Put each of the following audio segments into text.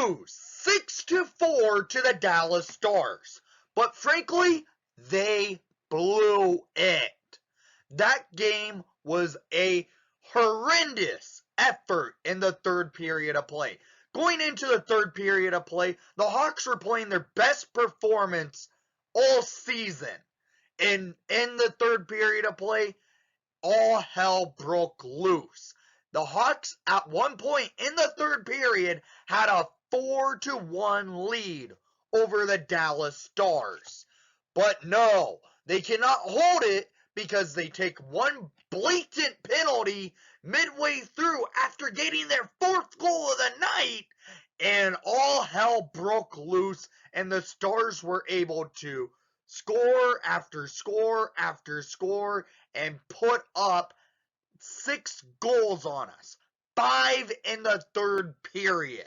lose 6-4 to the Dallas Stars. But frankly, they blew it. That game was a horrendous effort in the third period of play. Going into the third period of play, the Hawks were playing their best performance all season. And in the third period of play, all hell broke loose. The Hawks, at one point in the third period, had a 4-1 lead over the Dallas Stars. But no, they cannot hold it because they take one blatant penalty midway through after getting their fourth goal of the night, and all hell broke loose, and the Stars were able to score after score after score and put up 6 goals on us. 5 in the third period.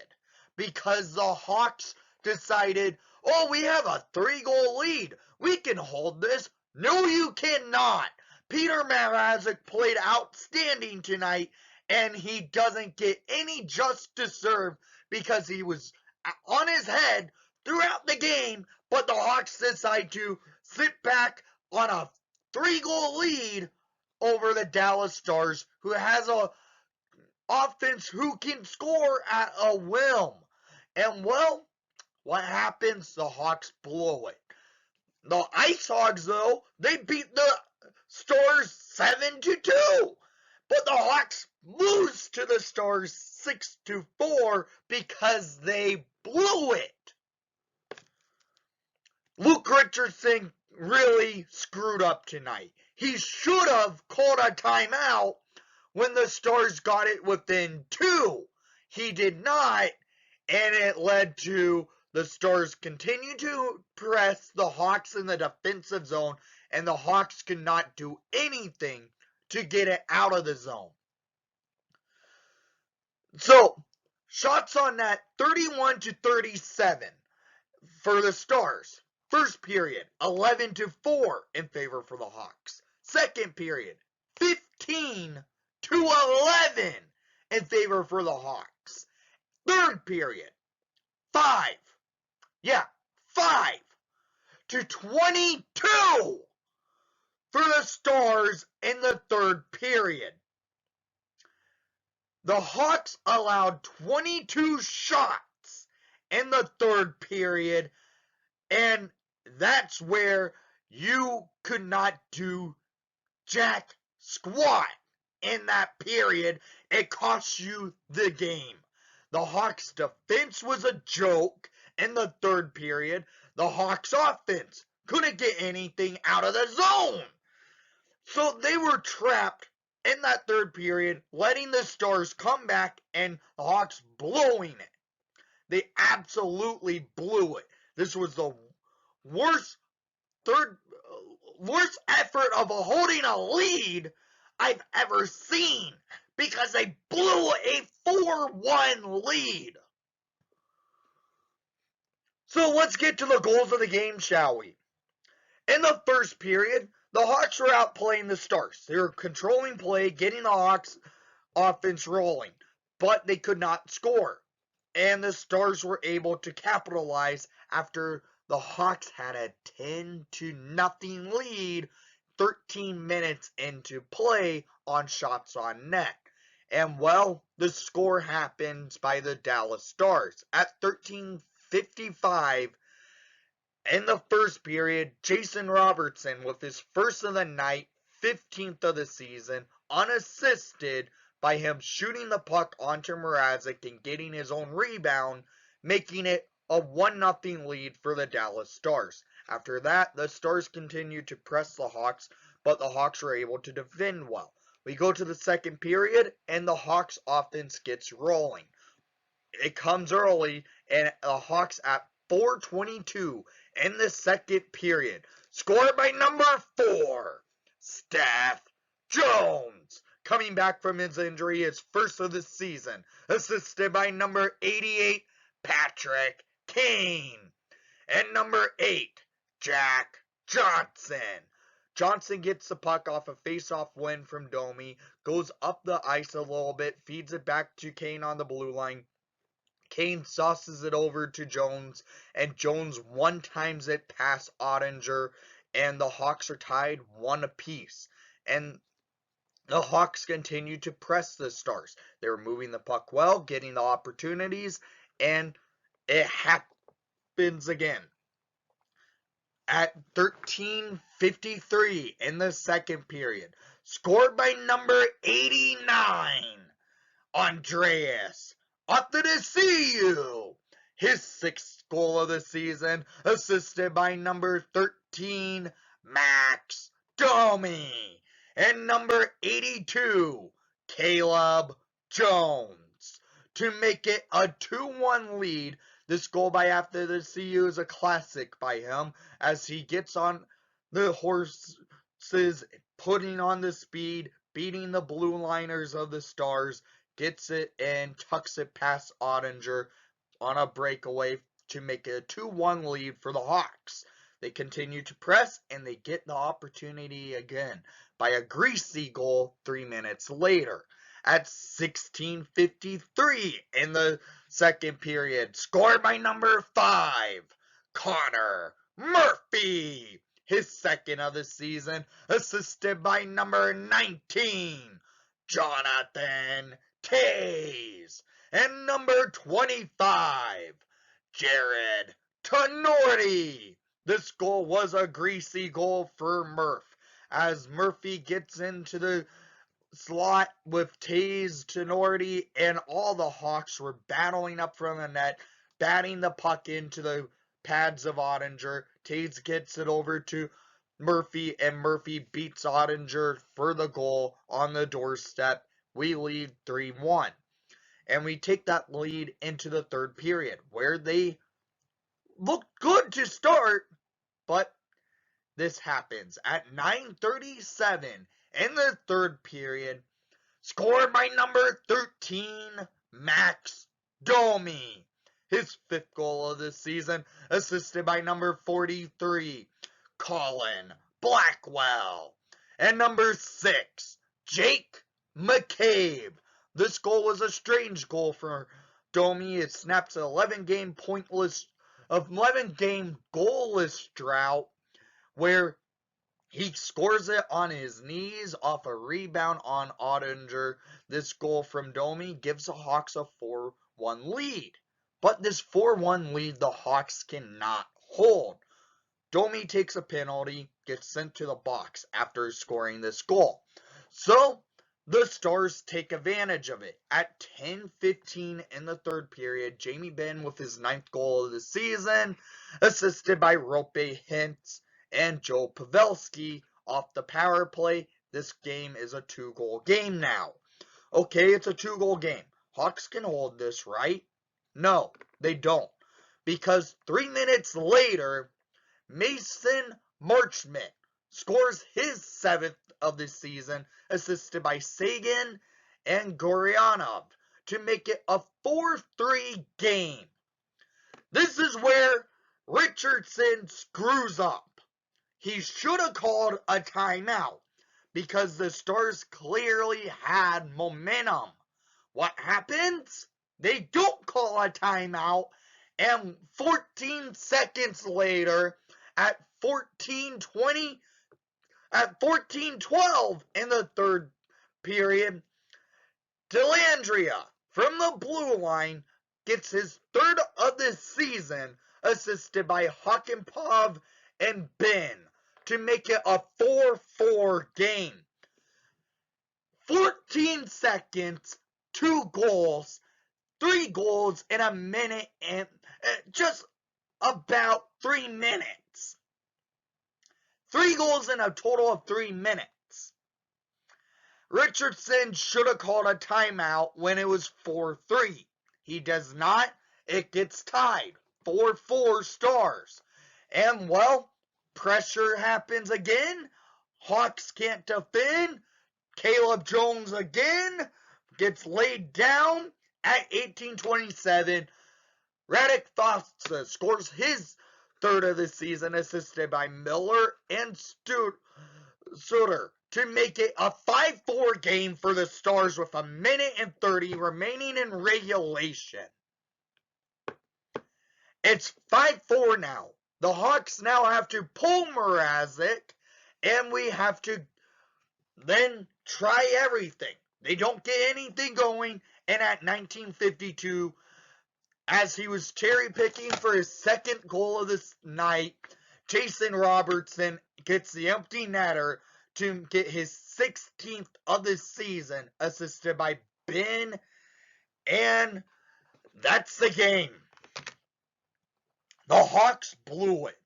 Because the Hawks decided, oh, we have a 3-goal lead. We can hold this. No, you cannot. Peter Mrazek played outstanding tonight, and he doesn't get any just deserved because he was on his head throughout the game, but the Hawks decide to sit back on a 3-goal lead over the Dallas Stars, who has a offense who can score at a whim. And well, what happens? The Hawks blow it. The Ice Hogs, though, they beat the Stars 7-2. But the Hawks lose to the Stars 6-4 because they blew it. Luke Richardson really screwed up tonight. He should have called a timeout when the Stars got it within 2. He did not, and it led to the Stars continue to press the Hawks in the defensive zone, and the Hawks could not do anything to get it out of the zone. So, shots on net 31-37 for the Stars. First period, 11-4 in favor for the Hawks. Second period, 15-11 in favor for the Hawks. Third period, 5-22 for the Stars in the third period. The Hawks allowed 22 shots in the third period, and that's where you could not do jack squat in that period. It cost you the game. The Hawks' defense was a joke in the third period. The Hawks' offense couldn't get anything out of the zone. So they were trapped in that third period, letting the Stars come back and the Hawks blowing it. They absolutely blew it. This was the worst effort of holding a lead I've ever seen, because they blew a 4-1 lead. So let's get to the goals of the game, shall we? In the first period, the Hawks were outplaying the Stars. They were controlling play, getting the Hawks offense rolling, but they could not score. And the Stars were able to capitalize after the Hawks had a 10-0 lead 13 minutes into play on shots on net. And well, the score happens by the Dallas Stars. At 13:55 in the first period, Jason Robertson, with his first of the night, 15th of the season, unassisted by him shooting the puck onto Mrazek and getting his own rebound, making it a 1-0 lead for the Dallas Stars. After that, the Stars continued to press the Hawks, but the Hawks were able to defend well. We go to the second period, and the Hawks offense gets rolling. It comes early, and the Hawks at 4:22 in the second period, scored by number 4, Steph Jones, coming back from his injury, his first of the season, assisted by number 88, Patrick Kane, and number 8, Jack Johnson. Johnson gets the puck off a face-off win from Domi, goes up the ice a little bit, feeds it back to Kane on the blue line. Kane sauces it over to Jones, and Jones one-times it past Ottinger, and the Hawks are tied 1 apiece. And the Hawks continue to press the Stars. They were moving the puck well, getting the opportunities, and it happens again. At 13:53 in the second period, scored by number 89, Andreas Athanasiou, his 6th goal of the season, assisted by number 13, Max Domi, and number 82, Caleb Jones, to make it a 2-1 lead. This goal by Athanasiou is a classic by him, as he gets on the horses, putting on the speed, beating the blue liners of the Stars, gets it and tucks it past Ottinger on a breakaway to make it a 2-1 lead for the Hawks. They continue to press, and they get the opportunity again by a greasy goal 3 minutes later. At 16:53 in the second period, scored by number 5, Connor Murphy, his 2nd of the season, assisted by number 19, Jonathan Toews, and number 25, Jared Tenorti. This goal was a greasy goal for Murph, as Murphy gets into the slot with Toews, Tenorti, and all the Hawks were battling up from the net, batting the puck into the pads of Ottinger. Toews gets it over to Murphy, and Murphy beats Ottinger for the goal on the doorstep. We lead 3-1. And we take that lead into the third period, where they looked good to start, but this happens at 9:37 in the third period, scored by number 13, Max Domi, his 5th goal of the season, assisted by number 43, Colin Blackwell, and number 6, Jake McCabe. This goal was a strange goal for Domi. It snaps an 11-game goalless drought, where he scores it on his knees off a rebound on Ottinger. This goal from Domi gives the Hawks a 4-1 lead. But this 4-1 lead the Hawks cannot hold. Domi takes a penalty, gets sent to the box after scoring this goal. So the Stars take advantage of it. At 10:15 in the third period, Jamie Benn with his 9th goal of the season, assisted by Rope Hintz and Joe Pavelski off the power play. This game is a 2-goal game now. Okay, it's a 2-goal game. Hawks can hold this, right? No, they don't. Because 3 minutes later, Mason Marchment scores his 7th of the season, assisted by Sagan and Goryanov, to make it a 4-3 game. This is where Richardson screws up. He should have called a timeout, because the Stars clearly had momentum. What happens? They don't call a timeout, and 14 seconds later, at 14:12 in the third period, Dellandrea from the blue line gets his 3rd of the season, assisted by Hakanpov and Ben, to make it a 4-4 game. 14 seconds, 2 goals, 3 goals in a minute, and just about 3 minutes. 3 goals in a total of 3 minutes. Richardson should have called a timeout when it was 4-3. He does not. It gets tied. 4-4 Stars. And, well, pressure happens again. Hawks can't defend. Caleb Jones again gets laid down at 18:27. Radek Fossa scores his 3rd of the season, assisted by Miller and Suter, to make it a 5-4 game for the Stars with 1:30 remaining in regulation. It's 5-4 now. The Hawks now have to pull Mrazek, and we have to then try everything. They don't get anything going, and at 1952, as he was cherry picking for his second goal of this night, Jason Robertson gets the empty netter to get his 16th of the season, assisted by Ben, and that's the game. The Hawks blew it.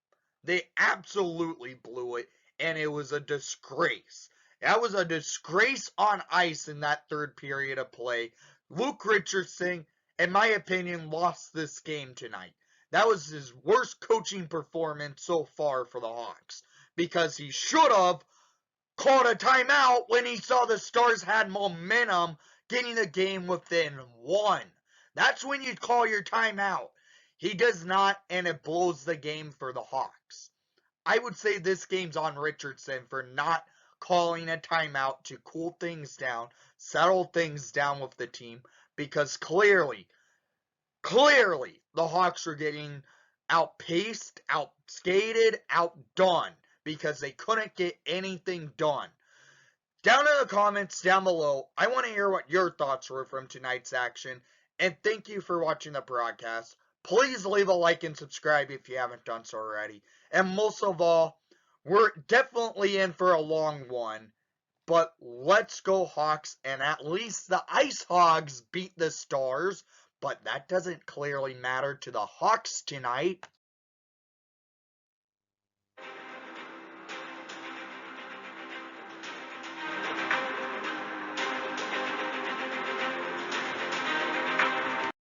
They absolutely blew it, and it was a disgrace. That was a disgrace on ice in that third period of play. Luke Richardson, in my opinion, lost this game tonight. That was his worst coaching performance so far for the Hawks, because he should have called a timeout when he saw the Stars had momentum, getting the game within one. That's when you call your timeout. He does not, and it blows the game for the Hawks. I would say this game's on Richardson for not calling a timeout to cool things down, settle things down with the team, because clearly, the Hawks are getting outpaced, outskated, outdone, because they couldn't get anything done. Down in the comments down below, I want to hear what your thoughts were from tonight's action, and thank you for watching the broadcast. Please leave a like and subscribe if you haven't done so already. And most of all, we're definitely in for a long one, but let's go Hawks, and at least the Ice Hogs beat the Stars, but that doesn't clearly matter to the Hawks tonight.